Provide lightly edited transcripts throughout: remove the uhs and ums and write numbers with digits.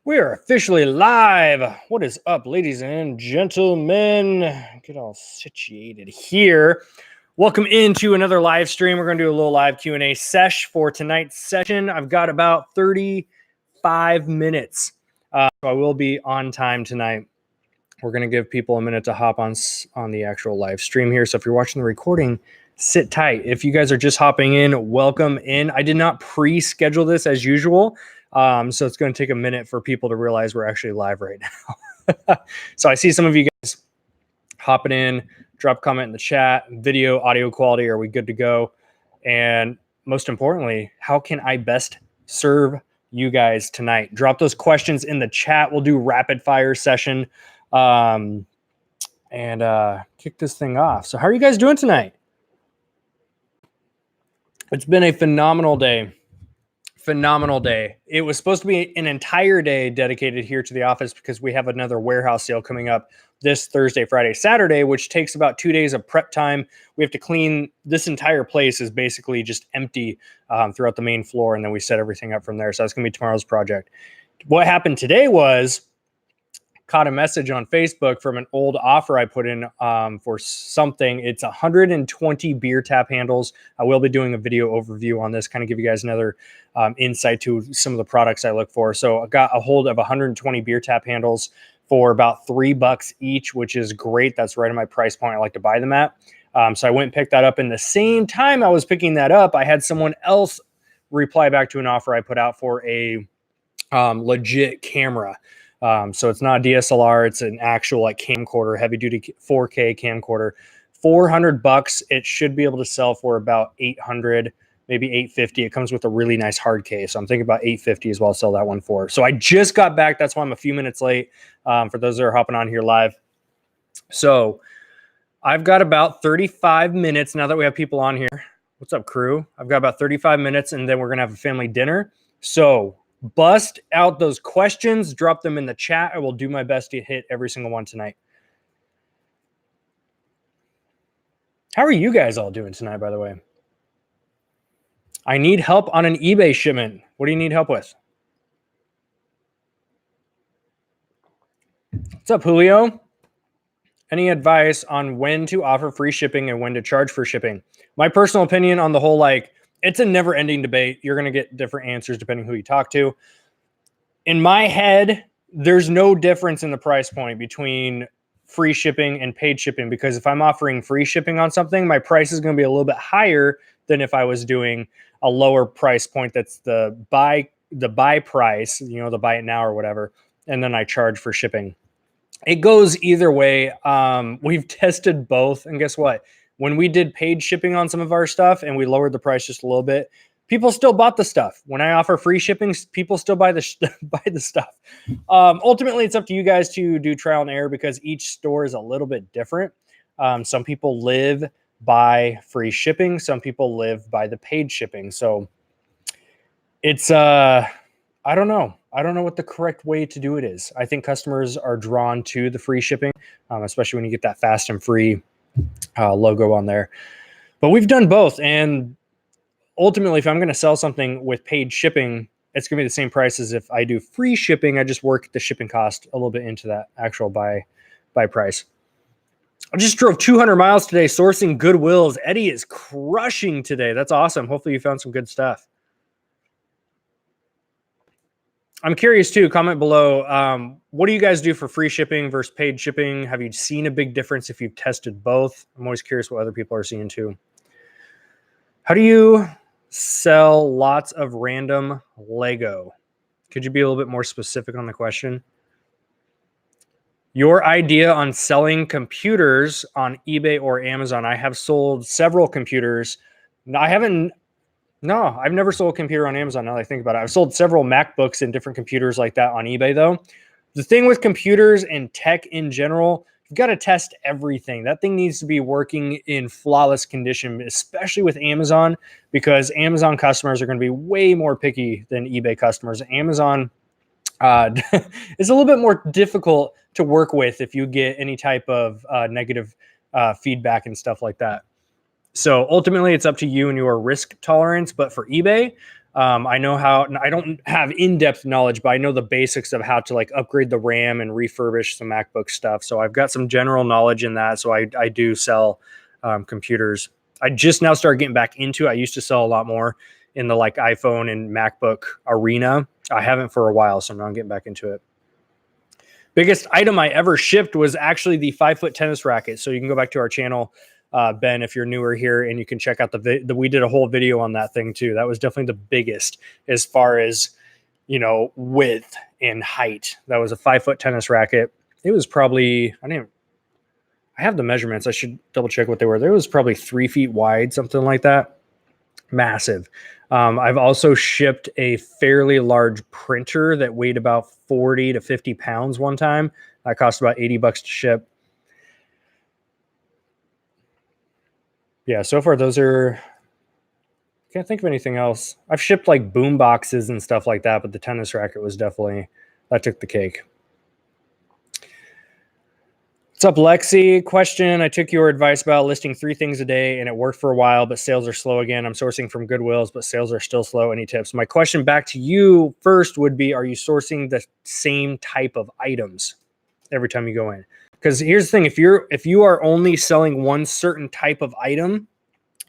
We are officially live. What is up, ladies and gentlemen? Get all situated here. Welcome into another live stream. We're going to do a little live Q&A sesh for tonight's session. I've got about 35 minutes. So I will be on time tonight. We're going to give people a minute to hop on the actual live stream here. So if you're watching the recording, sit tight. If you guys are just hopping in, welcome in. I did not pre-schedule this as usual. So it's going to take a minute for people to realize we're actually live right now. So I see some of you guys hopping in, drop a comment in the chat, video, audio quality, are we good to go? And most importantly, how can I best serve you guys tonight? Drop those questions in the chat. We'll do rapid fire session and kick this thing off. So how are you guys doing tonight? It's been a phenomenal day. Phenomenal day. It was supposed to be an entire day dedicated here to the office because we have another warehouse sale coming up this Thursday, Friday, Saturday, which takes about 2 days of prep time. We have to clean. This entire place is basically just empty throughout the main floor, and then we set everything up from there. So that's going to be tomorrow's project. What happened today was caught a message on Facebook from an old offer I put in for something. It's 120 beer tap handles. I will be doing a video overview on this, kind of give you guys another insight to some of the products I look for. So I got a hold of 120 beer tap handles for about $3 each, which is great. That's right in my price point I like to buy them at. So I went and picked that up. In the same time I was picking that up, I had someone else reply back to an offer I put out for a legit camera. So it's not a DSLR, it's an actual like camcorder, heavy duty 4K camcorder, $400. It should be able to sell for about 800, maybe 850. It comes with a really nice hard case. So I'm thinking about 850 as well. I'll sell that one for. So I just got back. That's why I'm a few minutes late for those that are hopping on here live. So I've got about 35 minutes now that we have people on here. What's up, crew? I've got about 35 minutes and then we're going to have a family dinner. So bust out those questions, drop them in the chat. I will do my best to hit every single one tonight. How are you guys all doing tonight, by the way? I need help on an eBay shipment. What do you need help with? What's up, Julio? Any advice on when to offer free shipping and when to charge for shipping? My personal opinion on the whole, like, it's a never-ending debate. You're going to get different answers depending who you talk to. In my head, there's no difference in the price point between free shipping and paid shipping, because if I'm offering free shipping on something, my price is going to be a little bit higher than if I was doing a lower price point that's the buy price, you know, the buy it now or whatever, and then I charge for shipping. It goes either way. We've tested both, and guess what? When we did paid shipping on some of our stuff and we lowered the price just a little bit, people still bought the stuff. When I offer free shipping, people still buy the stuff. Ultimately, it's up to you guys to do trial and error because each store is a little bit different. Some people live by free shipping. Some people live by the paid shipping. So it's, I don't know. I don't know what the correct way to do it is. I think customers are drawn to the free shipping, especially when you get that fast and free logo on there. But we've done both, and ultimately, if I'm going to sell something with paid shipping, it's going to be the same price as if I do free shipping. I just work the shipping cost a little bit into that actual buy price. I just drove 200 miles today sourcing Goodwills. Eddie is crushing today. That's awesome. Hopefully you found some good stuff. I'm curious too, comment below. What do you guys do for free shipping versus paid shipping? Have you seen a big difference if you've tested both? I'm always curious what other people are seeing too. How do you sell lots of random Lego? Could you be a little bit more specific on the question? Your idea on selling computers on eBay or Amazon. I have sold several computers. I've never sold a computer on Amazon now that I think about it. I've sold several MacBooks and different computers like that on eBay though. The thing with computers and tech in general, you've got to test everything. That thing needs to be working in flawless condition, especially with Amazon, because Amazon customers are going to be way more picky than eBay customers. Amazon is a little bit more difficult to work with if you get any type of negative feedback and stuff like that. So ultimately, it's up to you and your risk tolerance. But for eBay, I know how, I don't have in-depth knowledge, but I know the basics of how to like upgrade the RAM and refurbish some MacBook stuff. So I've got some general knowledge in that. So I do sell computers. I just now started getting back into it. I used to sell a lot more in the like iPhone and MacBook arena. I haven't for a while, so now I'm getting back into it. Biggest item I ever shipped was actually the 5-foot tennis racket. So you can go back to our channel, Ben, if you're newer here, and you can check out we did a whole video on that thing too. That was definitely the biggest as far as, you know, width and height. That was a 5-foot tennis racket. It was probably, I have the measurements. I should double check what they were. There was probably 3 feet wide, something like that. Massive. I've also shipped a fairly large printer that weighed about 40 to 50 pounds one time. That cost about $80 to ship. Yeah, so far those are, can't think of anything else. I've shipped like boom boxes and stuff like that, but the tennis racket was definitely, that took the cake. What's up, Lexi? Question. I took your advice about listing 3 things a day and it worked for a while, but sales are slow again. I'm sourcing from Goodwills, but sales are still slow. Any tips? My question back to you first would be, are you sourcing the same type of items every time you go in? Because here's the thing, if you are only selling one certain type of item,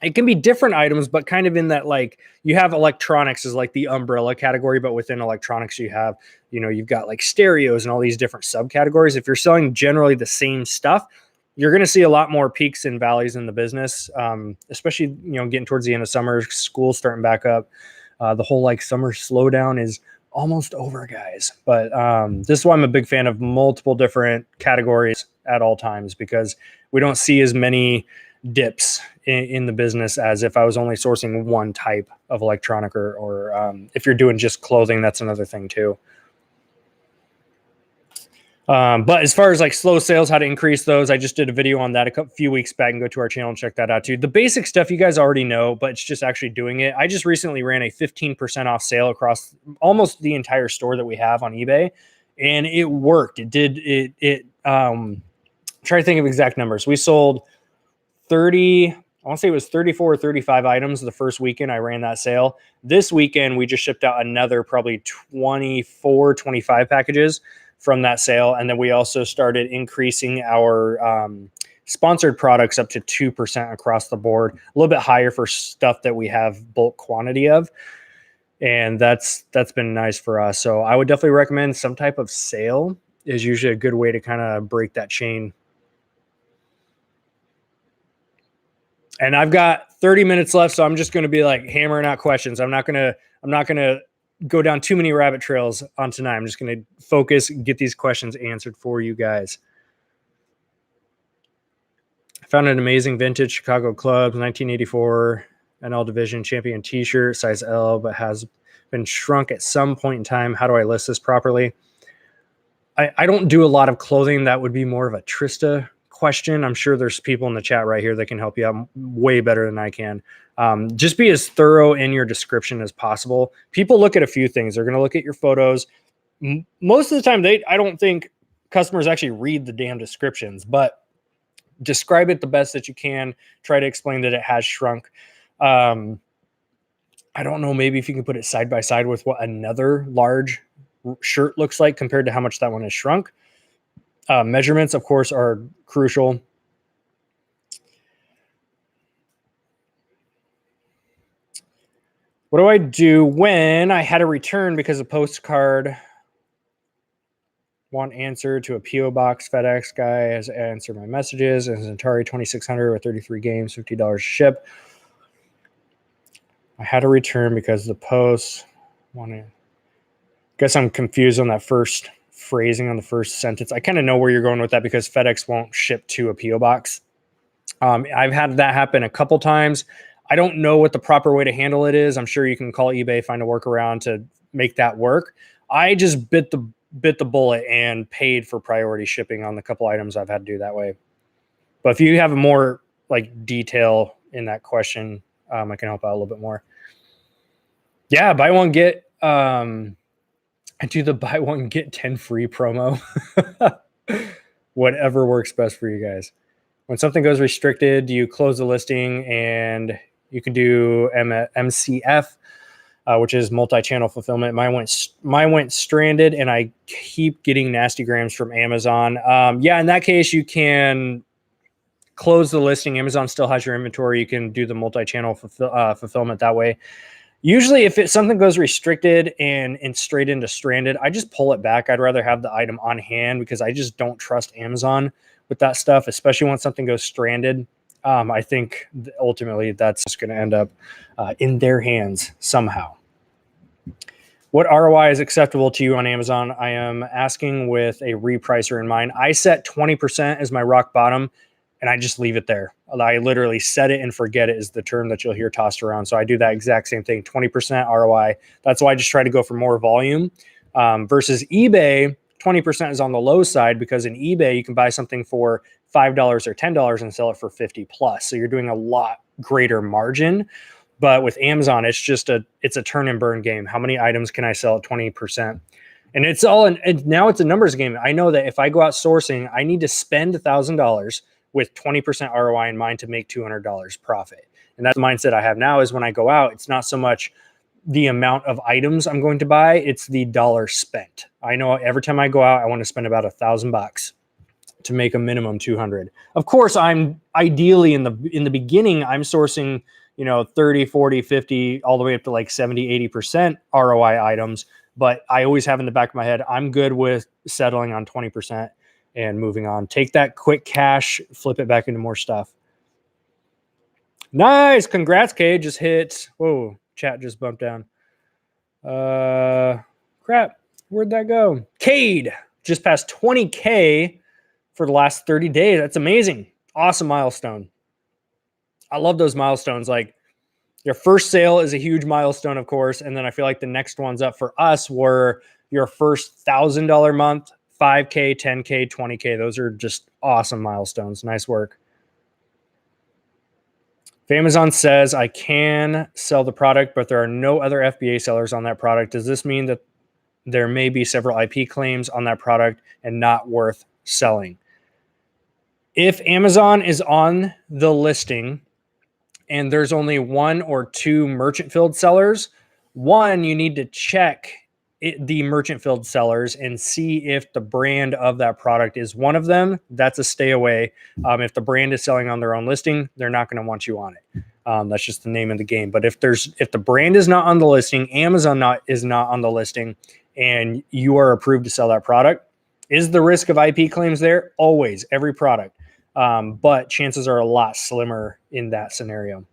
it can be different items, but kind of in that, like, you have electronics as like the umbrella category, but within electronics, you have, you know, you've got like stereos and all these different subcategories. If you're selling generally the same stuff, you're going to see a lot more peaks and valleys in the business, especially, you know, getting towards the end of summer, school starting back up. The whole like summer slowdown is almost over, guys. But this is why I'm a big fan of multiple different categories at all times, because we don't see as many dips in the business as if I was only sourcing one type of electronic, or if you're doing just clothing, that's another thing too. But as far as like slow sales, how to increase those, I just did a video on that a few weeks back, and go to our channel and check that out too. The basic stuff you guys already know, but it's just actually doing it. I just recently ran a 15% off sale across almost the entire store that we have on eBay, and it worked. Try to think of exact numbers. We sold 30, I want to say it was 34 or 35 items the first weekend I ran that sale. This weekend, we just shipped out another probably 24, 25 packages from that sale. And then we also started increasing our sponsored products up to 2% across the board, a little bit higher for stuff that we have bulk quantity of. And that's been nice for us. So I would definitely recommend some type of sale is usually a good way to kind of break that chain. And I've got 30 minutes left, so I'm just going to be like hammering out questions. I'm not going to go down too many rabbit trails on tonight. I'm just going to focus and get these questions answered for you guys. I found an amazing vintage Chicago Clubs 1984 NL Division Champion t-shirt, size L, but has been shrunk at some point in time. How do I list this properly? I don't do a lot of clothing. That would be more of a Trista question. I'm sure there's people in the chat right here that can help you out way better than I can. Just be as thorough in your description as possible. People look at a few things. They're going to look at your photos. Most of the time, I don't think customers actually read the damn descriptions, but describe it the best that you can. Try to explain that it has shrunk. I don't know, maybe if you can put it side by side with what another large shirt looks like compared to how much that one has shrunk. Measurements, of course, are crucial. What do I do when I had a return because a postcard won't answer to a P.O. box? FedEx guy has answered my messages, and his Atari 2600 with 33 games, $50 ship. I had a return because the post wanted. Guess I'm confused on that first phrasing on the first sentence. I kind of know where you're going with that, because FedEx won't ship to a P.O. box. I've had that happen a couple times. I don't know what the proper way to handle it is. I'm sure you can call eBay, find a workaround to make that work. I just bit the bullet and paid for priority shipping on the couple items I've had to do that way. But if you have more like detail in that question, I can help out a little bit more. Yeah, buy one get. I do the buy one get 10 free promo. Whatever works best for you guys. When something goes restricted, do you close the listing and you can do MCF? which is multi-channel fulfillment. Mine went stranded, and I keep getting nasty grams from Amazon. Yeah, in that case, you can close the listing. Amazon still has your inventory. You can do the multi-channel fulfillment that way. Usually, if something goes restricted and straight into stranded, I just pull it back. I'd rather have the item on hand because I just don't trust Amazon with that stuff, especially when something goes stranded. I think ultimately that's just going to end up in their hands somehow. What ROI is acceptable to you on Amazon? I am asking with a repricer in mind. I set 20% as my rock bottom, and I just leave it there. I literally set it and forget it is the term that you'll hear tossed around. So I do that exact same thing, 20% ROI. That's why I just try to go for more volume. Versus eBay, 20% is on the low side because in eBay, you can buy something for $5 or $10 and sell it for 50 plus. So you're doing a lot greater margin. But with Amazon, it's a turn and burn game. How many items can I sell at 20%? And it's all and now it's a numbers game. I know that if I go out sourcing, I need to spend $1,000 with 20% ROI in mind to make $200 profit. And that's the mindset I have now is when I go out, it's not so much the amount of items I'm going to buy, it's the dollar spent. I know every time I go out, I want to spend about $1,000 to make a minimum 200. Of course, I'm ideally in the beginning, I'm sourcing, 30, 40, 50, all the way up to like 70, 80% ROI items. But I always have in the back of my head, I'm good with settling on 20% and moving on. Take that quick cash, flip it back into more stuff. Nice. Congrats, Kay. Just hit. Whoa, chat just bumped down. Crap. Where'd that go? Cade just passed 20K for the last 30 days. That's amazing. Awesome milestone. I love those milestones. Like your first sale is a huge milestone, of course. And then I feel like the next ones up for us were your first $1,000 month, 5K, 10K, 20K. Those are just awesome milestones. Nice work. If Amazon says I can sell the product, but there are no other FBA sellers on that product, does this mean that there may be several IP claims on that product and not worth selling? If Amazon is on the listing and there's only one or two merchant filled sellers, one, you need to check the merchant filled sellers and see if the brand of that product is one of them. That's a stay away. If the brand is selling on their own listing, they're not going to want you on it. That's just the name of the game. But if the brand is not on the listing, Amazon is not on the listing, and you are approved to sell that product, is the risk of IP claims there? Always, every product. But chances are a lot slimmer in that scenario.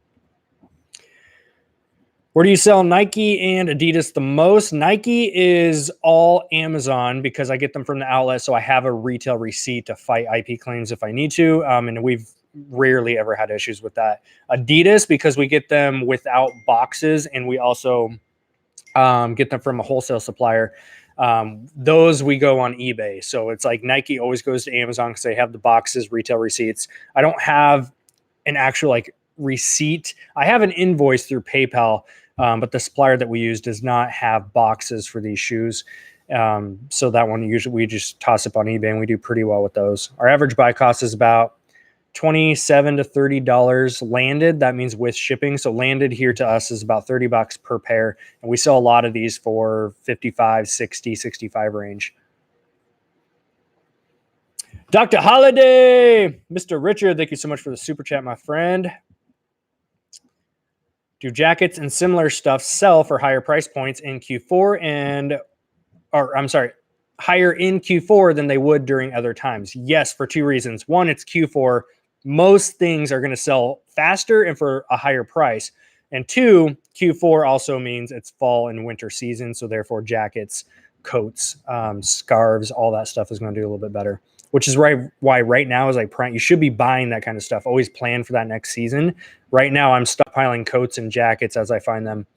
Where do you sell Nike and Adidas the most? Nike is all Amazon because I get them from the outlet. So I have a retail receipt to fight IP claims if I need to. And we've rarely ever had issues with that. Adidas, because we get them without boxes and we also get them from a wholesale supplier. Those we go on eBay. So it's like Nike always goes to Amazon because they have the boxes, retail receipts. I don't have an actual receipt. I have an invoice through PayPal, but the supplier that we use does not have boxes for these shoes. So that one usually we just toss up on eBay and we do pretty well with those. Our average buy cost is about $27 to $30 landed. That means with shipping. So landed here to us is about $30 per pair. And we sell a lot of these for 55, 60, 65 range. Dr. Holiday, Mr. Richard, thank you so much for the super chat, my friend. Do jackets and similar stuff sell for higher price points in Q4 higher in Q4 than they would during other times? Yes, for two reasons. One, it's Q4. Most things are going to sell faster and for a higher price. And two, Q4 also means it's fall and winter season. So therefore jackets, coats, scarves, all that stuff is going to do a little bit better, which is why right now is you should be buying that kind of stuff. Always plan for that next season. Right now I'm stockpiling coats and jackets as I find them.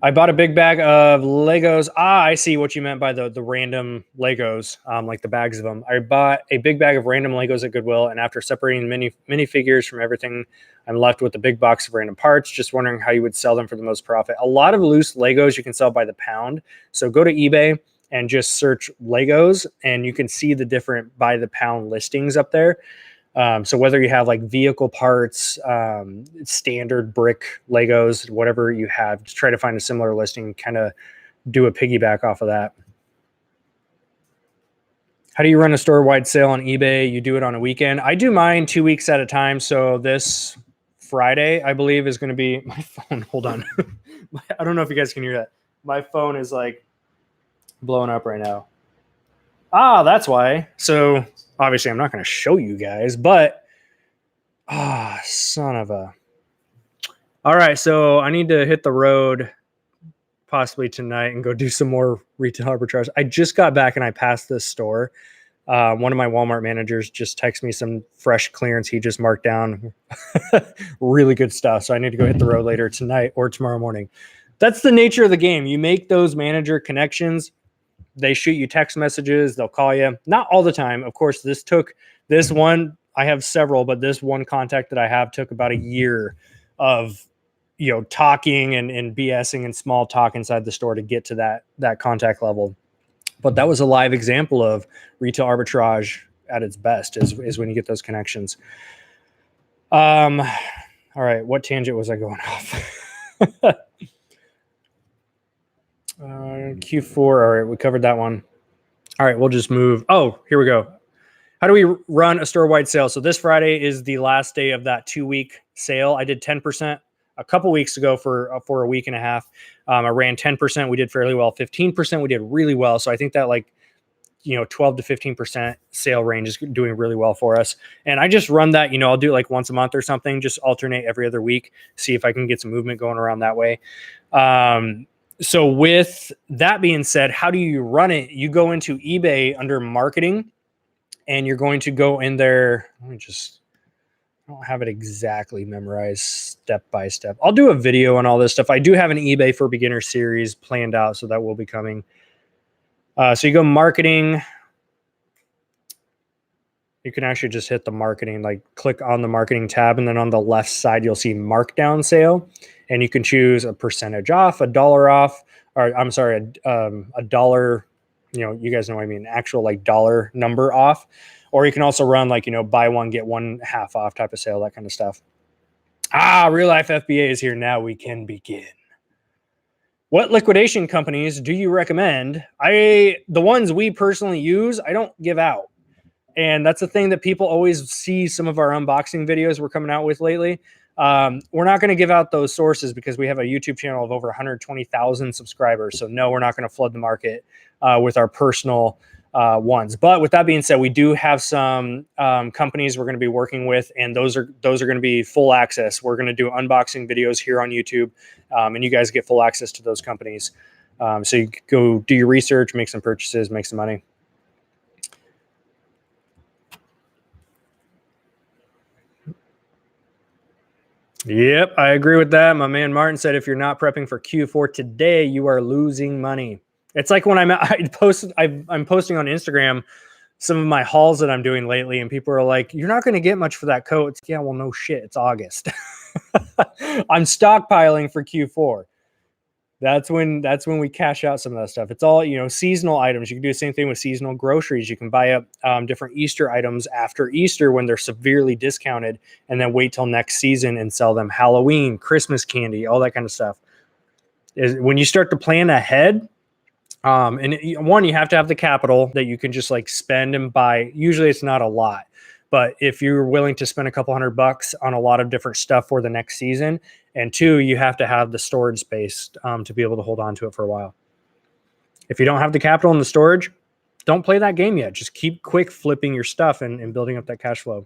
I bought a big bag of Legos. I see what you meant by the random Legos, like the bags of them. I bought a big bag of random Legos at Goodwill, and after separating minifigures from everything, I'm left with a big box of random parts. Just wondering how you would sell them for the most profit. A lot of loose Legos you can sell by the pound. So go to eBay and just search Legos, and you can see the different by the pound listings up there. So whether you have like vehicle parts, standard brick Legos, whatever you have, just try to find a similar listing, kind of do a piggyback off of that. How do you run a store-wide sale on eBay? You do it on a weekend. I do mine 2 weeks at a time. So this Friday, I believe, is going to be my phone. Hold on. I don't know if you guys can hear that. My phone is like blowing up right now. Ah, that's why. So obviously I'm not going to show you guys, but son of a. All right, so I need to hit the road possibly tonight and go do some more retail arbitrage. I just got back and I passed this store. One of my Walmart managers just texted me some fresh clearance he just marked down. Really good stuff. So I need to go hit the road later tonight or tomorrow morning. That's the nature of the game. You make those manager connections. They shoot you text messages. They'll call you. Not all the time. Of course, this one, I have several, but this one contact that I have took about a year of, talking and BSing and small talk inside the store to get to that contact level. But that was a live example of retail arbitrage at its best is when you get those connections. All right. What tangent was I going off? Q4. All right. We covered that one. All right. We'll just move. Oh, here we go. How do we run a store-wide sale? So this Friday is the last day of that 2-week sale. I did 10% a couple weeks ago for a week and a half. I ran 10%. We did fairly well. 15%. We did really well. So I think that 12 to 15% sale range is doing really well for us. And I just run that, I'll do it like once a month or something, just alternate every other week, see if I can get some movement going around that way. So with that being said, how do you run it? You go into eBay under marketing and you're going to go in there. I don't have it exactly memorized step by step. I'll do a video on all this stuff. I do have an eBay for beginner series planned out, so that will be coming. So you go marketing. You can actually just hit the marketing, click on the marketing tab, and then on the left side, you'll see markdown sale. And you can choose a percentage off, $1 off, or I'm sorry, a dollar, you guys know what I mean, actual dollar number off. Or you can also run buy one, get one half off type of sale, that kind of stuff. Real life FBA is here now. We can begin. What liquidation companies do you recommend? The ones we personally use, I don't give out. And that's the thing that people always see some of our unboxing videos we're coming out with lately. We're not going to give out those sources because we have a YouTube channel of over 120,000 subscribers. So no, we're not going to flood the market with our personal ones. But with that being said, we do have some companies we're going to be working with, and those are going to be full access. We're going to do unboxing videos here on YouTube, and you guys get full access to those companies. So you go do your research, make some purchases, make some money. Yep, I agree with that. My man Martin said, if you're not prepping for Q4 today, you are losing money. It's like when I'm posting on Instagram some of my hauls that I'm doing lately, and people are like, you're not going to get much for that coat. It's, yeah, well, no shit. It's August. I'm stockpiling for Q4. That's when we cash out some of that stuff. It's all, seasonal items. You can do the same thing with seasonal groceries. You can buy up different Easter items after Easter when they're severely discounted, and then wait till next season and sell them. Halloween, Christmas candy, all that kind of stuff. When you start to plan ahead, and one, you have to have the capital that you can just spend and buy. Usually it's not a lot, but if you're willing to spend a couple $100 on a lot of different stuff for the next season, and two, you have to have the storage space to be able to hold on to it for a while. If you don't have the capital and the storage, don't play that game yet. Just keep quick flipping your stuff and building up that cash flow.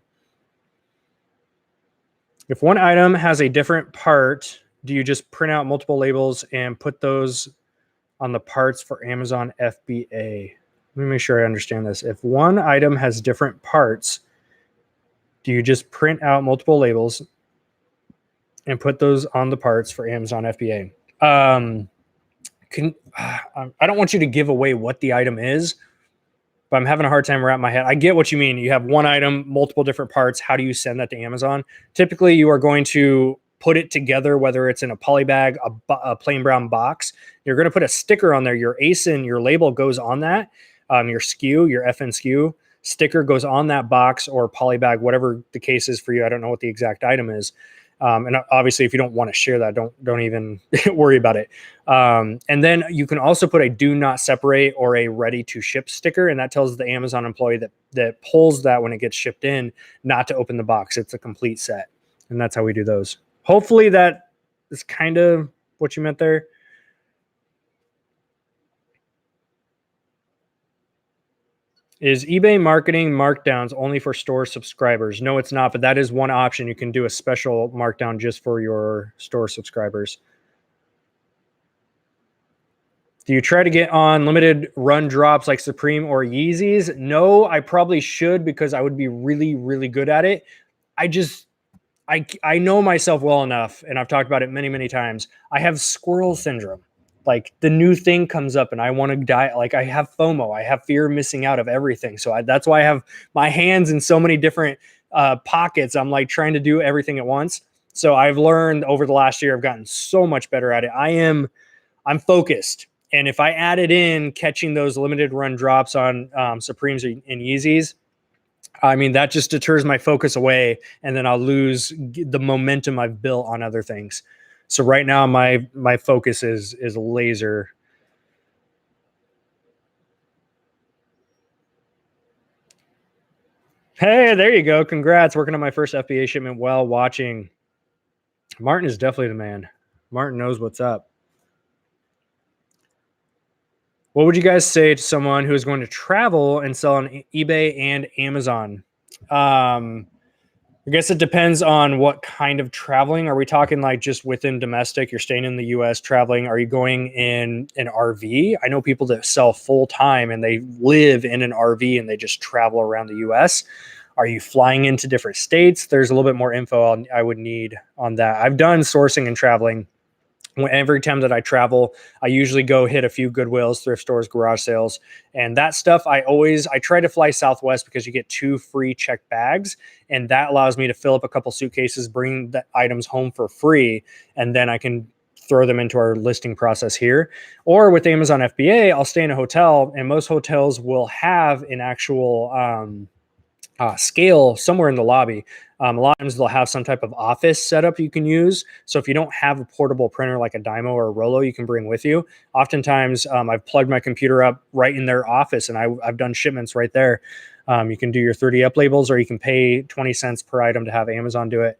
If one item has a different part, do you just print out multiple labels and put those on the parts for Amazon FBA? Let me make sure I understand this. If one item has different parts, do you just print out multiple labels and put those on the parts for Amazon FBA? I don't want you to give away what the item is, but I'm having a hard time wrapping my head. I get what you mean. You have one item, multiple different parts. How do you send that to Amazon? Typically, you are going to put it together, whether it's in a poly bag, a plain brown box. You're going to put a sticker on there. Your ASIN, your label goes on that. Your SKU, your FN SKU. sticker goes on that box or polybag, whatever the case is for you. I don't know what the exact item is. And obviously, if you don't want to share that, don't even worry about it. And then you can also put a do not separate or a ready to ship sticker, and that tells the Amazon employee that pulls that when it gets shipped in not to open the box. It's a complete set, and that's how we do those. Hopefully, that is kind of what you meant there. Is eBay marketing markdowns only for store subscribers? No, it's not, but that is one option. You can do a special markdown just for your store subscribers. Do you try to get on limited run drops like Supreme or Yeezys? No, I probably should because I would be really, really good at it. I know myself well enough, and I've talked about it many, many times. I have squirrel syndrome. Like the new thing comes up and I want to die. Like I have FOMO. I have fear of missing out of everything. So that's why I have my hands in so many different pockets. I'm like trying to do everything at once. So I've learned over the last year, I've gotten so much better at it. I'm focused. And if I added in catching those limited run drops on Supremes and Yeezys, I mean, that just deters my focus away, and then I'll lose the momentum I've built on other things. So right now, my focus is laser. Hey, there you go. Congrats. Working on my first FBA shipment while watching. Martin is definitely the man. Martin knows what's up. What would you guys say to someone who is going to travel and sell on eBay and Amazon? I guess it depends on what kind of traveling. Are we talking like just within domestic? You're staying in the US traveling. Are you going in an RV? I know people that sell full time and they live in an RV and they just travel around the US. Are you flying into different states? There's a little bit more info I would need on that. I've done sourcing and traveling. Every time that I travel, I usually go hit a few Goodwills, thrift stores, garage sales, and that stuff. I try to fly Southwest because you get 2 free checked bags, and that allows me to fill up a couple suitcases, bring the items home for free, and then I can throw them into our listing process here. Or with Amazon FBA, I'll stay in a hotel, and most hotels will have an actual scale somewhere in the lobby. A lot of times they'll have some type of office setup you can use. So if you don't have a portable printer like a Dymo or a Rollo you can bring with you, oftentimes I've plugged my computer up right in their office and I've done shipments right there. You can do your 30 up labels, or you can pay 20 cents per item to have Amazon do it.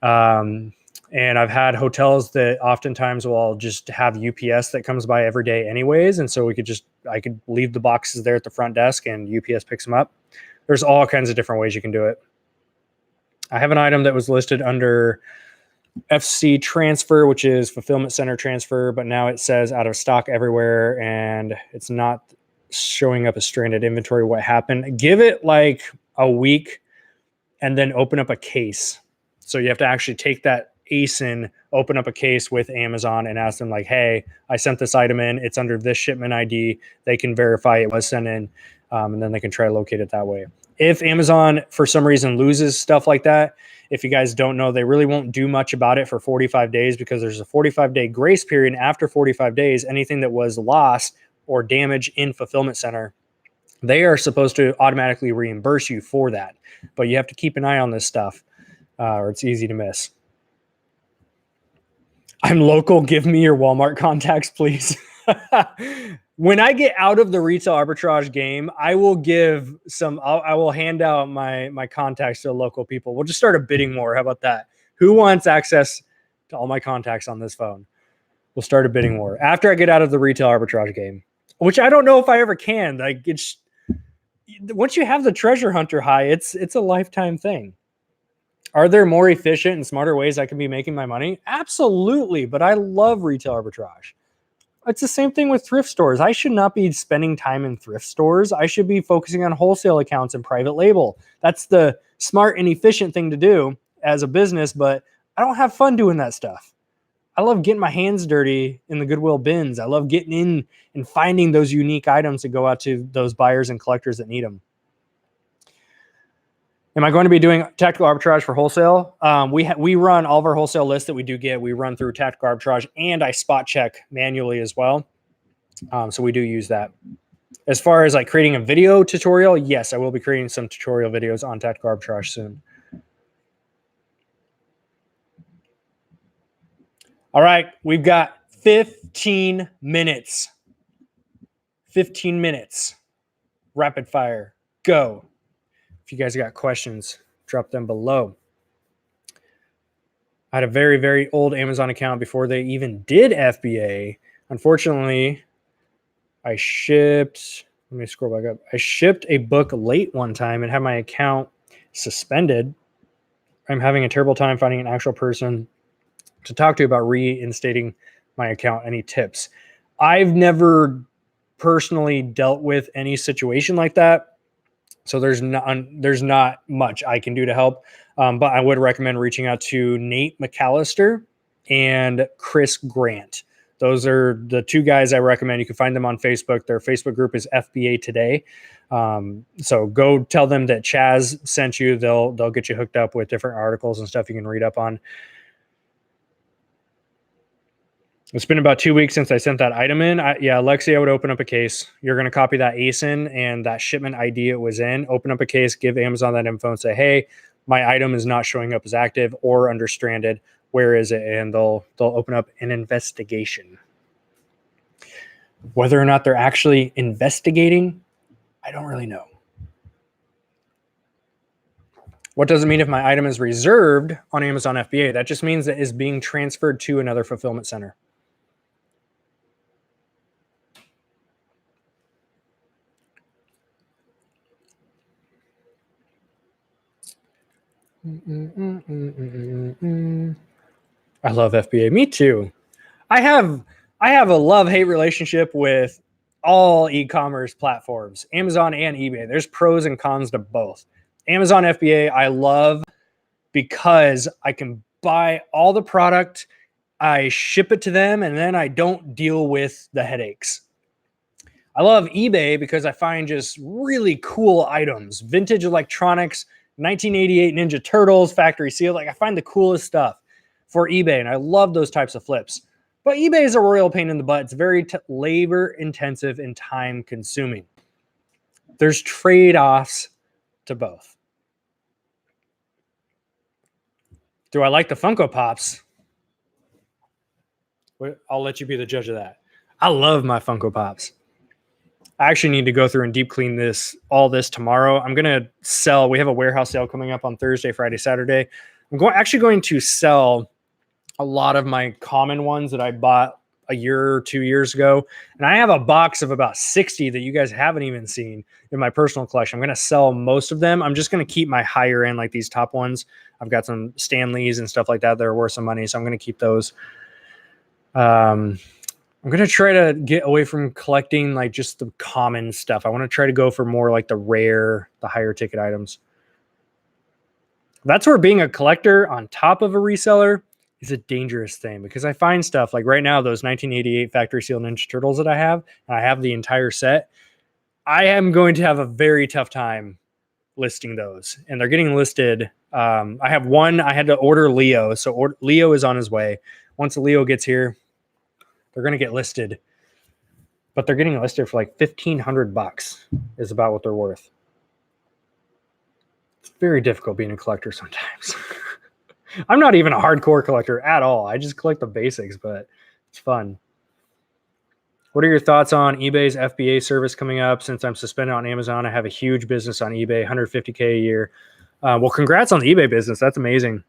And I've had hotels that oftentimes will just have UPS that comes by every day anyways. And so I could leave the boxes there at the front desk and UPS picks them up. There's all kinds of different ways you can do it. I have an item that was listed under FC transfer, which is fulfillment center transfer, but now it says out of stock everywhere and it's not showing up as stranded inventory. What happened? Give it like a week and then open up a case. So you have to actually take that ASIN, open up a case with Amazon and ask them like, hey, I sent this item in. It's under this shipment ID. They can verify it was sent in. And then they can try to locate it that way. If Amazon, for some reason, loses stuff like that, if you guys don't know, they really won't do much about it for 45 days because there's a 45-day grace period. After 45 days, anything that was lost or damaged in fulfillment center, they are supposed to automatically reimburse you for that. But you have to keep an eye on this stuff or it's easy to miss. I'm local. Give me your Walmart contacts, please. When I get out of the retail arbitrage game, I will give some. I will hand out my contacts to local people. We'll just start a bidding war. How about that? Who wants access to all my contacts on this phone? We'll start a bidding war after I get out of the retail arbitrage game, which I don't know if I ever can. Like it's once you have the treasure hunter high, it's a lifetime thing. Are there more efficient and smarter ways I can be making my money? Absolutely, but I love retail arbitrage. It's the same thing with thrift stores. I should not be spending time in thrift stores. I should be focusing on wholesale accounts and private label. That's the smart and efficient thing to do as a business, but I don't have fun doing that stuff. I love getting my hands dirty in the Goodwill bins. I love getting in and finding those unique items to go out to those buyers and collectors that need them. Am I going to be doing tactical arbitrage for wholesale? We run all of our wholesale lists that we do get. We run through tactical arbitrage, and I spot check manually as well. So we do use that. As far as like creating a video tutorial, yes, I will be creating some tutorial videos on tactical arbitrage soon. All right, we've got 15 minutes. 15 minutes. Rapid fire. Go. If you guys got questions, drop them below. I had a very, very old Amazon account before they even did FBA. Unfortunately, I shipped, let me scroll back up. I shipped a book late one time and had my account suspended. I'm having a terrible time finding an actual person to talk to about reinstating my account. Any tips? I've never personally dealt with any situation like that, so there's not much I can do to help. But I would recommend reaching out to Nate McAllister and Chris Grant. Those are the two guys I recommend. You can find them on Facebook. Their Facebook group is FBA Today. So go tell them that Chaz sent you. They'll get you hooked up with different articles and stuff you can read up on. It's been about 2 weeks since I sent that item in. Lexi, I would open up a case. You're going to copy that ASIN and that shipment ID it was in. Open up a case, give Amazon that info and say, hey, my item is not showing up as active or under stranded. Where is it? And they'll open up an investigation. Whether or not they're actually investigating, I don't really know. What does it mean if my item is reserved on Amazon FBA? That just means it is being transferred to another fulfillment center. I love FBA. Me too. I have a love-hate relationship with all e-commerce platforms, Amazon and eBay. There's pros and cons to both. Amazon FBA, I love because I can buy all the product, I ship it to them, and then I don't deal with the headaches. I love eBay because I find just really cool items, vintage electronics, 1988 Ninja Turtles, factory seal. Like I find the coolest stuff for eBay, and I love those types of flips. But eBay is a royal pain in the butt. It's very labor intensive and time consuming. There's trade-offs to both. Do I like the Funko Pops? I'll let you be the judge of that. I love my Funko Pops. I actually need to go through and deep clean all this tomorrow. I'm going to sell. We have a warehouse sale coming up on Thursday, Friday, Saturday. I'm actually going to sell a lot of my common ones that I bought a year or 2 years ago. And I have a box of about 60 that you guys haven't even seen in my personal collection. I'm going to sell most of them. I'm just going to keep my higher end, like these top ones. I've got some Stanleys and stuff like that that are worth some money. So I'm going to keep those. I'm going to try to get away from collecting like just the common stuff. I want to try to go for more like the rare, the higher ticket items. That's where being a collector on top of a reseller is a dangerous thing, because I find stuff like right now, those 1988 factory seal Ninja Turtles that I have, and I have the entire set. I am going to have a very tough time listing those, and they're getting listed. I have one, I had to order Leo. So Leo is on his way. Once Leo gets here, they're going to get listed, but they're getting listed for like $1,500 is about what they're worth. It's very difficult being a collector sometimes. I'm not even a hardcore collector at all. I just collect the basics, but it's fun. What are your thoughts on eBay's FBA service coming up? Since I'm suspended on Amazon, I have a huge business on eBay, $150K a year. Well, congrats on the eBay business. That's amazing.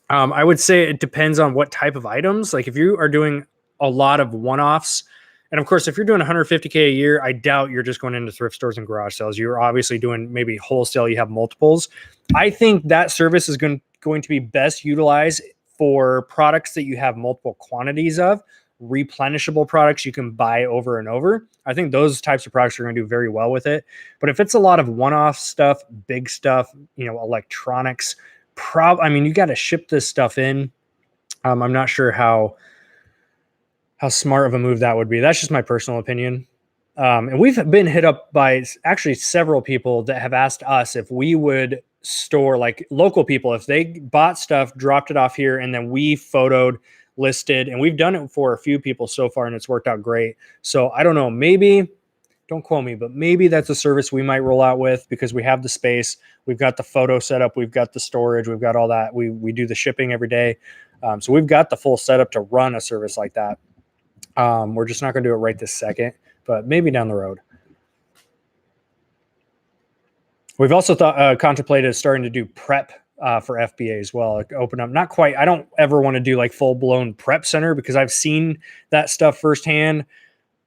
I would say it depends on what type of items. Like if you are doing a lot of one-offs, and of course, if you're doing $150K a year, I doubt you're just going into thrift stores and garage sales. You're obviously doing maybe wholesale. You have multiples. I think that service is going to be best utilized for products that you have multiple quantities of, replenishable products you can buy over and over. I think those types of products are going to do very well with it. But if it's a lot of one-off stuff, big stuff, electronics, you got to ship this stuff in. I'm not sure how smart of a move that would be. That's just my personal opinion. And we've been hit up by actually several people that have asked us if we would store, like local people, if they bought stuff, dropped it off here, and then we photoed, listed, and we've done it for a few people so far, and it's worked out great. So I don't know, maybe Don't quote me, but maybe that's a service we might roll out with because we have the space, we've got the photo setup, we've got the storage, we've got all that. We do the shipping every day. So we've got the full setup to run a service like that. We're just not going to do it right this second, but maybe down the road. We've also contemplated starting to do prep for FBA as well. Like open up, not quite. I don't ever want to do like full blown prep center because I've seen that stuff firsthand.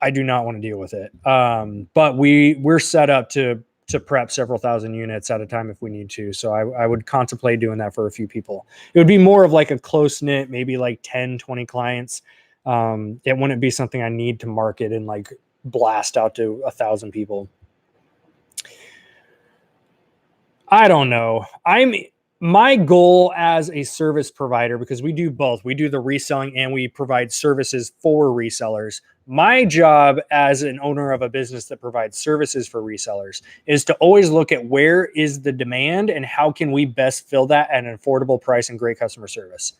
I do not want to deal with it. But we're set up to prep several thousand units at a time if we need to. So I would contemplate doing that for a few people. It would be more of like a close knit, maybe like 10, 20 clients. It wouldn't be something I need to market and like blast out to 1,000 people. I don't know. My goal as a service provider, because we do both, we do the reselling and we provide services for resellers. My job as an owner of a business that provides services for resellers is to always look at where is the demand and how can we best fill that at an affordable price and great customer service.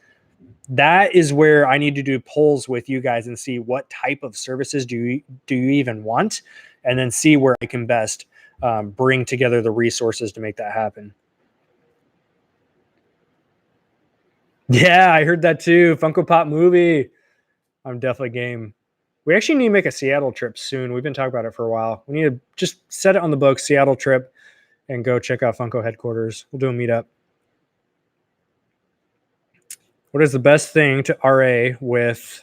That is where I need to do polls with you guys and see what type of services do you even want, and then see where I can best bring together the resources to make that happen. Yeah, I heard that too. Funko Pop movie. I'm definitely game. We actually need to make a Seattle trip soon. We've been talking about it for a while. We need to just set it on the books, Seattle trip, and go check out Funko headquarters. We'll do a meetup. What is the best thing to RA with?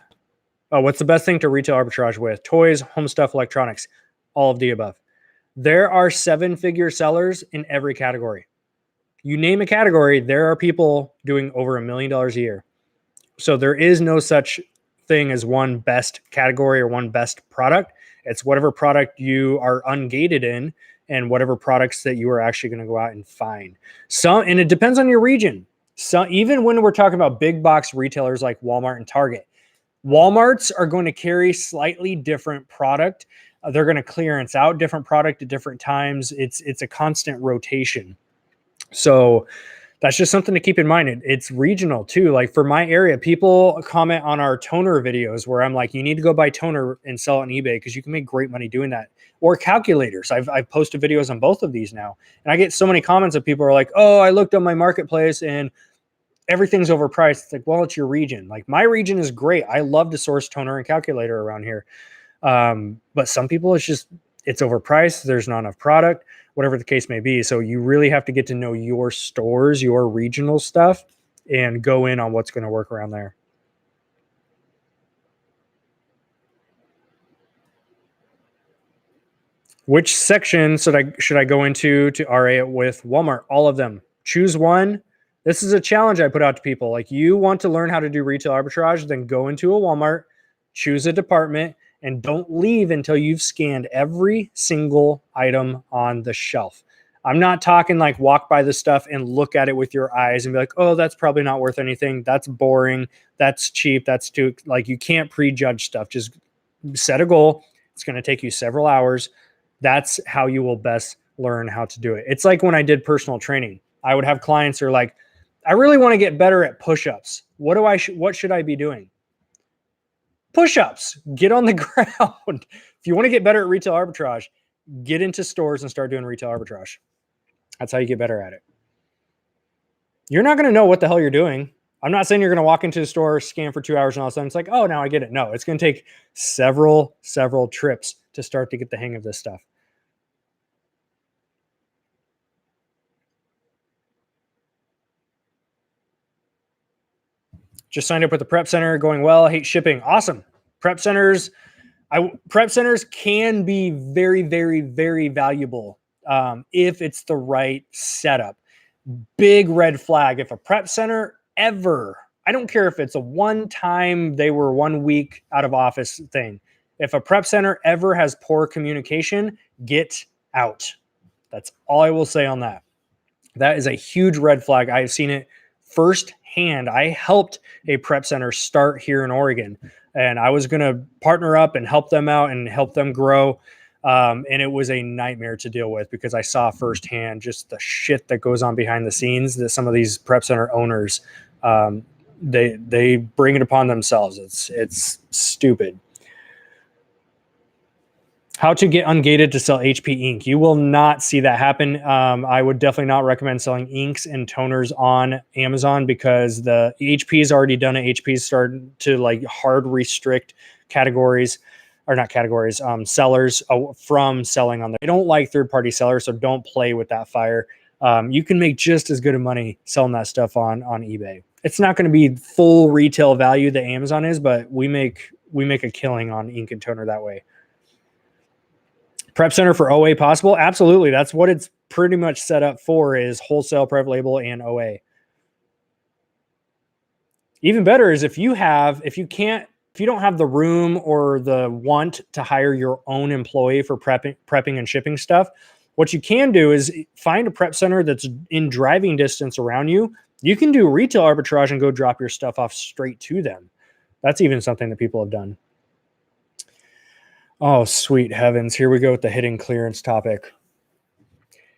Oh, what's the best thing to retail arbitrage with? Toys, home stuff, electronics, all of the above. There are 7-figure sellers in every category. You name a category, there are people doing over $1 million a year. So there is no such thing as one best category or one best product. It's whatever product you are ungated in and whatever products that you are actually going to go out and find. And it depends on your region. So even when we're talking about big box retailers like Walmart and Target, Walmarts are going to carry slightly different product. They're going to clearance out different product at different times. It's a constant rotation. So that's just something to keep in mind. It's regional too. Like for my area, people comment on our toner videos where I'm like, you need to go buy toner and sell it on eBay because you can make great money doing that. Or calculators. I've posted videos on both of these now. And I get so many comments of people are like, oh, I looked on my marketplace and everything's overpriced. It's like, well, it's your region. Like my region is great. I love to source toner and calculator around here. But some people it's overpriced. There's not enough product, whatever the case may be. So you really have to get to know your stores, your regional stuff, and go in on what's going to work around there. Which section should I go into to RA it with Walmart? All of them. Choose one. This is a challenge I put out to people. Like you want to learn how to do retail arbitrage, then go into a Walmart, choose a department, and don't leave until you've scanned every single item on the shelf. I'm not talking like walk by the stuff and look at it with your eyes and be like, oh, that's probably not worth anything. That's boring. That's cheap. That's too, like, you can't prejudge stuff. Just set a goal. It's going to take you several hours. That's how you will best learn how to do it. It's like when I did personal training, I would have clients who are like, I really want to get better at push-ups. What should I be doing? Push-ups. Get on the ground. If you want to get better at retail arbitrage, get into stores and start doing retail arbitrage. That's how you get better at it. You're not going to know what the hell you're doing. I'm not saying you're going to walk into the store, scan for 2 hours, and all of a sudden it's like, oh, now I get it. No, it's going to take several trips to start to get the hang of this stuff. Just signed up with the prep center, going well. I hate shipping. Awesome. Prep centers can be very, very, very valuable if it's the right setup. Big red flag. If a prep center ever, I don't care if it's a one-time, they were 1 week out of office thing. If a prep center ever has poor communication, get out. That's all I will say on that. That is a huge red flag. I have seen it firsthand. I helped a prep center start here in Oregon, and I was going to partner up and help them out and help them grow. And it was a nightmare to deal with because I saw firsthand just the shit that goes on behind the scenes that some of these prep center owners, they bring it upon themselves. It's stupid. How to get ungated to sell HP ink. You will not see that happen. I would definitely not recommend selling inks and toners on Amazon because the HP has already done it. HP's started to like hard restrict categories or not categories, sellers from selling on there. They don't like third-party sellers, so don't play with that fire. You can make just as good of money selling that stuff on eBay. It's not going to be full retail value that Amazon is, but we make a killing on ink and toner that way. Prep center for OA possible? Absolutely. That's what it's pretty much set up for, is wholesale, private label, and OA. Even better is if you don't have the room or the want to hire your own employee for prepping and shipping stuff, what you can do is find a prep center that's in driving distance around you. You can do retail arbitrage and go drop your stuff off straight to them. That's even something that people have done. Oh, sweet heavens. Here we go with the hidden clearance topic.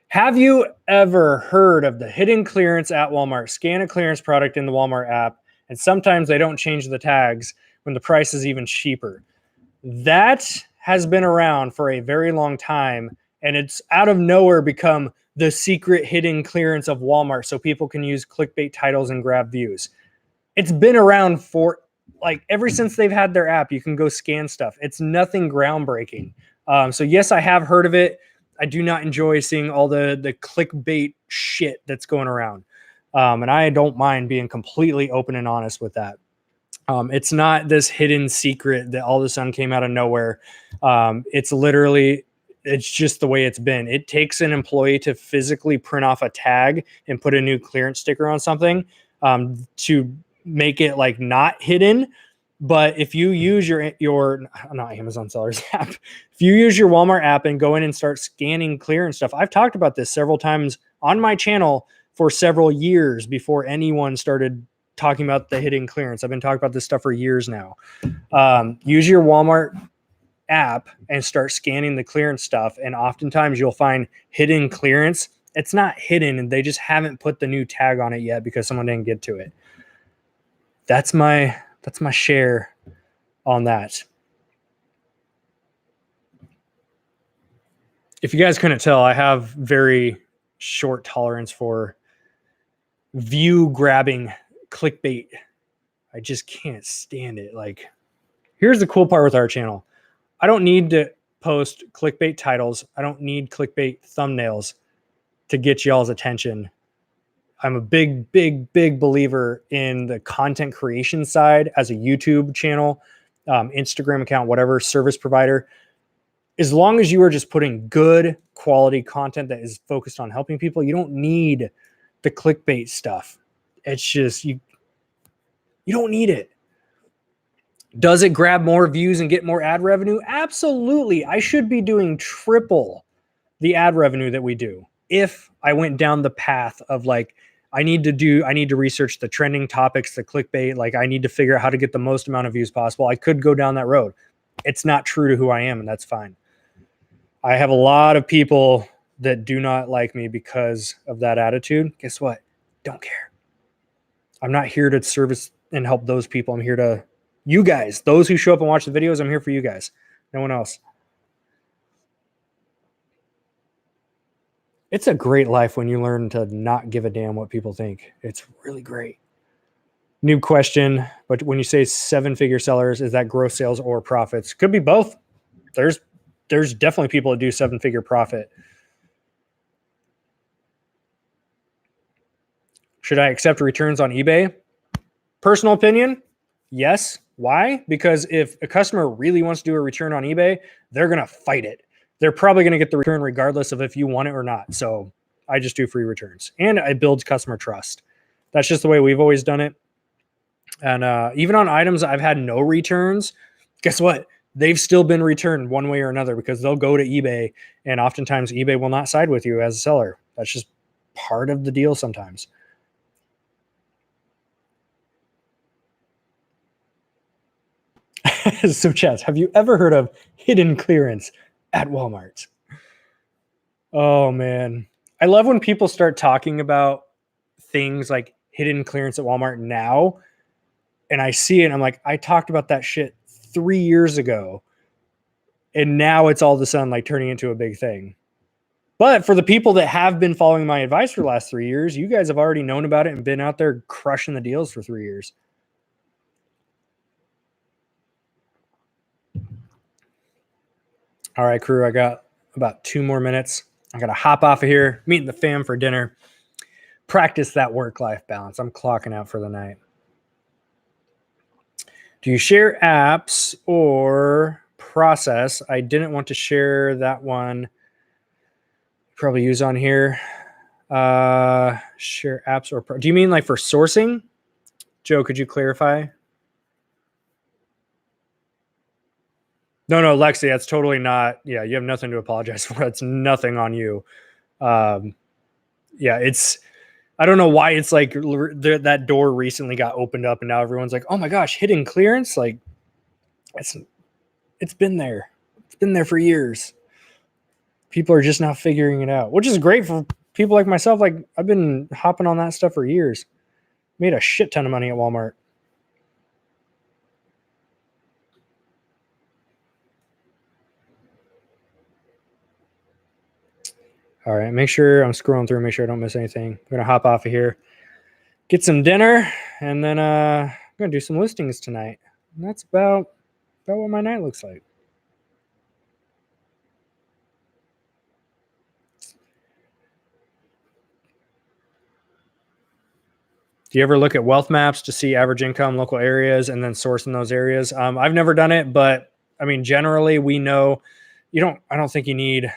Have you ever heard of the hidden clearance at Walmart? Scan a clearance product in the Walmart app, and sometimes they don't change the tags when the price is even cheaper. That has been around for a very long time, and it's out of nowhere become the secret hidden clearance of Walmart so people can use clickbait titles and grab views. It's been around for like ever since they've had their app. You can go scan stuff. It's nothing groundbreaking. So yes, I have heard of it. I do not enjoy seeing all the clickbait shit that's going around. And I don't mind being completely open and honest with that. It's not this hidden secret that all of a sudden came out of nowhere. It's just the way it's been. It takes an employee to physically print off a tag and put a new clearance sticker on something to make it like not hidden. But if you use your not Amazon sellers app, if you use your Walmart app and go in and start scanning clearance stuff, I've talked about this several times on my channel for several years before anyone started talking about the hidden clearance. I've been talking about this stuff for years now. Use your Walmart app and start scanning the clearance stuff, and oftentimes you'll find hidden clearance. It's not hidden, and they just haven't put the new tag on it yet because someone didn't get to it. That's my share on that. If you guys couldn't tell, I have very short tolerance for view grabbing clickbait. I just can't stand it. Like, here's the cool part with our channel. I don't need to post clickbait titles. I don't need clickbait thumbnails to get y'all's attention. I'm a big believer in the content creation side as a YouTube channel, Instagram account, whatever service provider. As long as you are just putting good quality content that is focused on helping people, you don't need the clickbait stuff. It's just, you don't need it. Does it grab more views and get more ad revenue? Absolutely. I should be doing triple the ad revenue that we do if I went down the path of like, I need to research the trending topics, the clickbait. Like, I need to figure out how to get the most amount of views possible. I could go down that road. It's not true to who I am, and that's fine. I have a lot of people that do not like me because of that attitude. Guess what? Don't care. I'm not here to service and help those people. I'm here to you guys, those who show up and watch the videos. I'm here for you guys. No one else. It's a great life when you learn to not give a damn what people think. It's really great. New question, but when you say seven-figure sellers, is that gross sales or profits? Could be both. There's definitely people that do seven-figure profit. Should I accept returns on eBay? Personal opinion, yes. Why? Because if a customer really wants to do a return on eBay, they're going to fight it. They're probably going to get the return regardless of if you want it or not. So I just do free returns, and it builds customer trust. That's just the way we've always done it. And even on items I've had no returns, guess what? They've still been returned one way or another because they'll go to eBay, and oftentimes eBay will not side with you as a seller. That's just part of the deal sometimes. So, Chaz, have you ever heard of hidden clearance at Walmart? Oh, man. I love when people start talking about things like hidden clearance at Walmart now, and I see it, and I'm like, I talked about that shit 3 years ago. And now it's all of a sudden like turning into a big thing. But for the people that have been following my advice for the last 3 years, you guys have already known about it and been out there crushing the deals for 3 years. All right, crew, I got about 2 more minutes. I got to hop off of here, meeting the fam for dinner, practice that work-life balance. I'm clocking out for the night. Do you share apps or process? I didn't want to share that one. Probably use on here. Share apps or do you mean like for sourcing? Joe, could you clarify? No, Lexi, that's totally not. Yeah, you have nothing to apologize for. That's nothing on you. Yeah, it's. I don't know why it's like that door recently got opened up and now everyone's like, oh my gosh, hidden clearance. Like, it's been there. It's been there for years. People are just now figuring it out, which is great for people like myself. Like, I've been hopping on that stuff for years. Made a shit ton of money at Walmart. All right, make sure I'm scrolling through, make sure I don't miss anything. I'm gonna hop off of here, get some dinner, and then I'm gonna do some listings tonight. And that's about what my night looks like. Do you ever look at wealth maps to see average income, local areas, and then source in those areas? I've never done it, but I mean, generally we know I don't think you need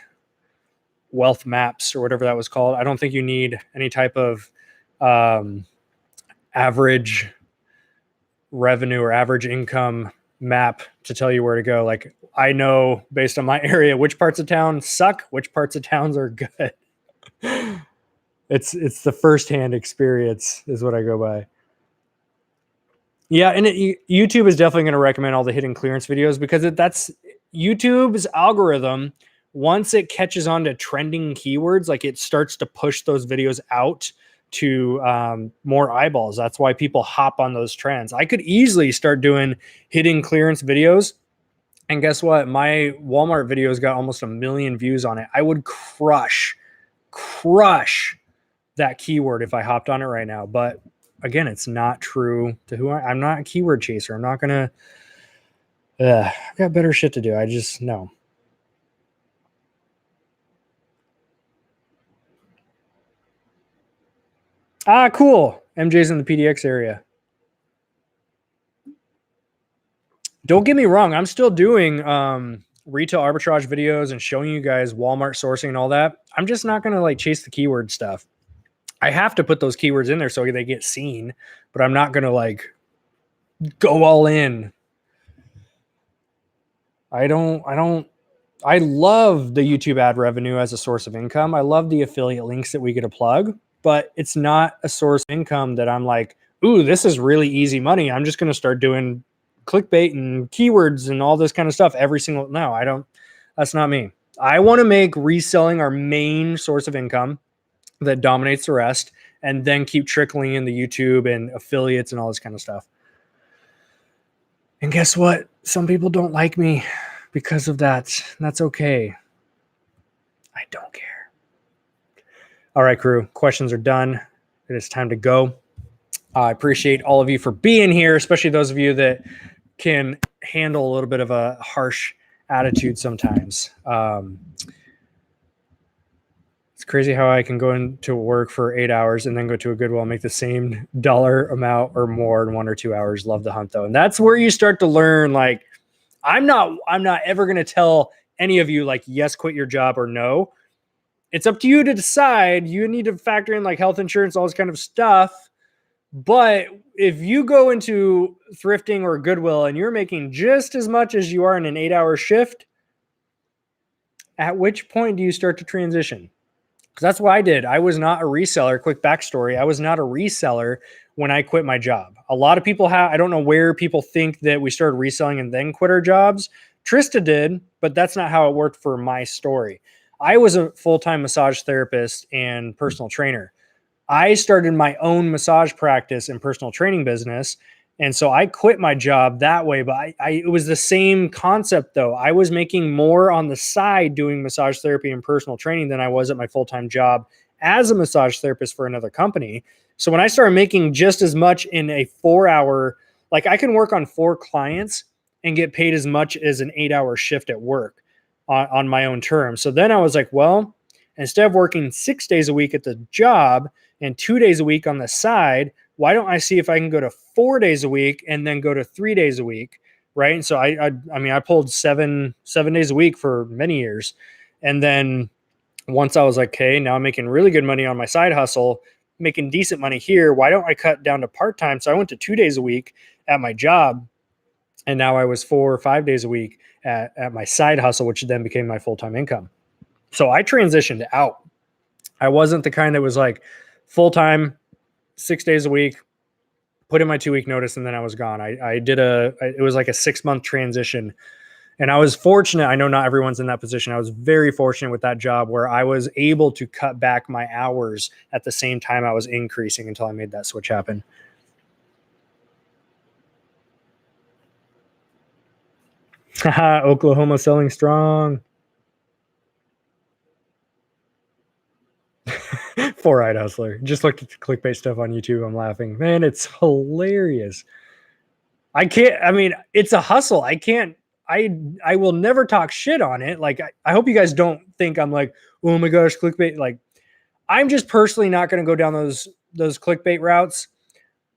wealth maps or whatever that was called. I don't think you need any type of average revenue or average income map to tell you where to go. Like, I know based on my area which parts of town suck, which parts of towns are good. It's the firsthand experience is what I go by. Yeah, and YouTube is definitely going to recommend all the hidden clearance videos because that's YouTube's algorithm. Once it catches on to trending keywords, like it starts to push those videos out to more eyeballs. That's why people hop on those trends. I could easily start doing hidden clearance videos. And guess what? My Walmart videos got almost 1 million views on it. I would crush that keyword if I hopped on it right now. But again, it's not true to who I'm not a keyword chaser. I'm not going to, I've got better shit to do. I just know. Ah, cool. MJ's in the PDX area. Don't get me wrong. I'm still doing retail arbitrage videos and showing you guys Walmart sourcing and all that. I'm just not going to like chase the keyword stuff. I have to put those keywords in there so they get seen, but I'm not going to like go all in. I love the YouTube ad revenue as a source of income. I love the affiliate links that we get to plug, but it's not a source of income that I'm like, ooh, this is really easy money. I'm just going to start doing clickbait and keywords and all this kind of stuff that's not me. I want to make reselling our main source of income that dominates the rest and then keep trickling in the YouTube and affiliates and all this kind of stuff. And guess what? Some people don't like me because of that. That's okay. I don't care. All right, crew. Questions are done. It is time to go. I appreciate all of you for being here, especially those of you that can handle a little bit of a harsh attitude sometimes. It's crazy how I can go into work for 8 hours and then go to a Goodwill and make the same dollar amount or more in 1 or 2 hours. Love the hunt though. And that's where you start to learn, like, I'm not ever going to tell any of you like, yes, quit your job or no. It's up to you to decide. You need to factor in like health insurance, all this kind of stuff. But if you go into thrifting or Goodwill and you're making just as much as you are in an 8-hour shift, at which point do you start to transition? Because that's what I did. I was not a reseller. Quick backstory. I was not a reseller when I quit my job. A lot of people I don't know where people think that we started reselling and then quit our jobs. Trista did, but that's not how it worked for my story. I was a full-time massage therapist and personal trainer. I started my own massage practice and personal training business. And so I quit my job that way, but it was the same concept though. I was making more on the side doing massage therapy and personal training than I was at my full-time job as a massage therapist for another company. So when I started making just as much in a 4-hour, like I can work on 4 clients and get paid as much as an 8-hour shift at work on my own terms. So then I was like, well, instead of working 6 days a week at the job and 2 days a week on the side, why don't I see if I can go to 4 days a week and then go to 3 days a week, right? And so I pulled seven days a week for many years, and then once I was like, okay, now I'm making really good money on my side hustle, making decent money here. Why don't I cut down to part time? So I went to 2 days a week at my job, and now I was 4 or 5 days a week at my side hustle, which then became my full time income. So I transitioned out. I wasn't the kind that was like full time, 6 days a week, put in my 2-week notice, and then I was gone. It was like a 6-month transition. And I was fortunate. I know not everyone's in that position. I was very fortunate with that job where I was able to cut back my hours at the same time I was increasing until I made that switch happen. Oklahoma selling strong. 4-eyed hustler. Just looked at the clickbait stuff on YouTube. I'm laughing. Man, it's hilarious. It's a hustle. I will never talk shit on it. Like, I hope you guys don't think I'm like, oh my gosh, clickbait. Like, I'm just personally not going to go down those clickbait routes.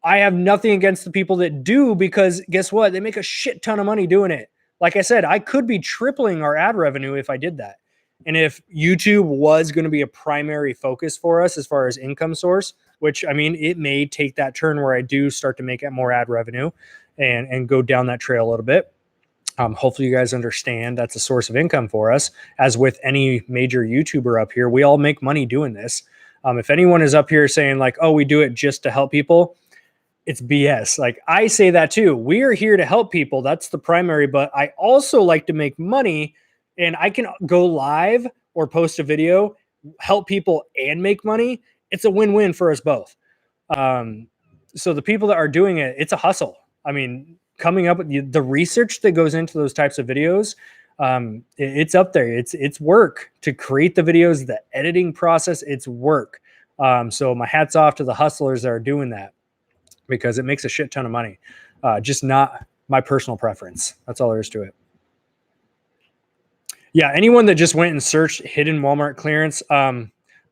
I have nothing against the people that do, because guess what? They make a shit ton of money doing it. Like I said, I could be tripling our ad revenue if I did that. And if YouTube was going to be a primary focus for us as far as income source, which it may take that turn where I do start to make more ad revenue and go down that trail a little bit. Hopefully you guys understand that's a source of income for us. As with any major YouTuber up here, we all make money doing this. If anyone is up here saying like, oh, we do it just to help people, it's BS. Like, I say that too. We are here to help people. That's the primary, but I also like to make money, and I can go live or post a video, help people and make money. It's a win-win for us both. So the people that are doing it, it's a hustle. Coming up with the research that goes into those types of videos, it's up there. It's work to create the videos, the editing process. It's work. So my hat's off to the hustlers that are doing that, because it makes a shit ton of money. Just not my personal preference. That's all there is to it. Yeah, anyone that just went and searched hidden Walmart clearance,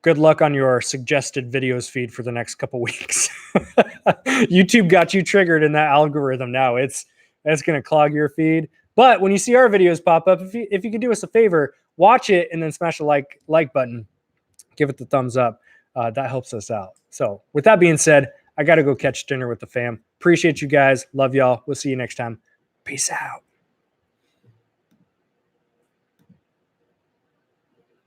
good luck on your suggested videos feed for the next couple weeks. YouTube got you triggered in that algorithm now. It's going to clog your feed. But when you see our videos pop up, if you could do us a favor, watch it and then smash the like button. Give it the thumbs up. That helps us out. So with that being said, I got to go catch dinner with the fam. Appreciate you guys. Love y'all. We'll see you next time. Peace out.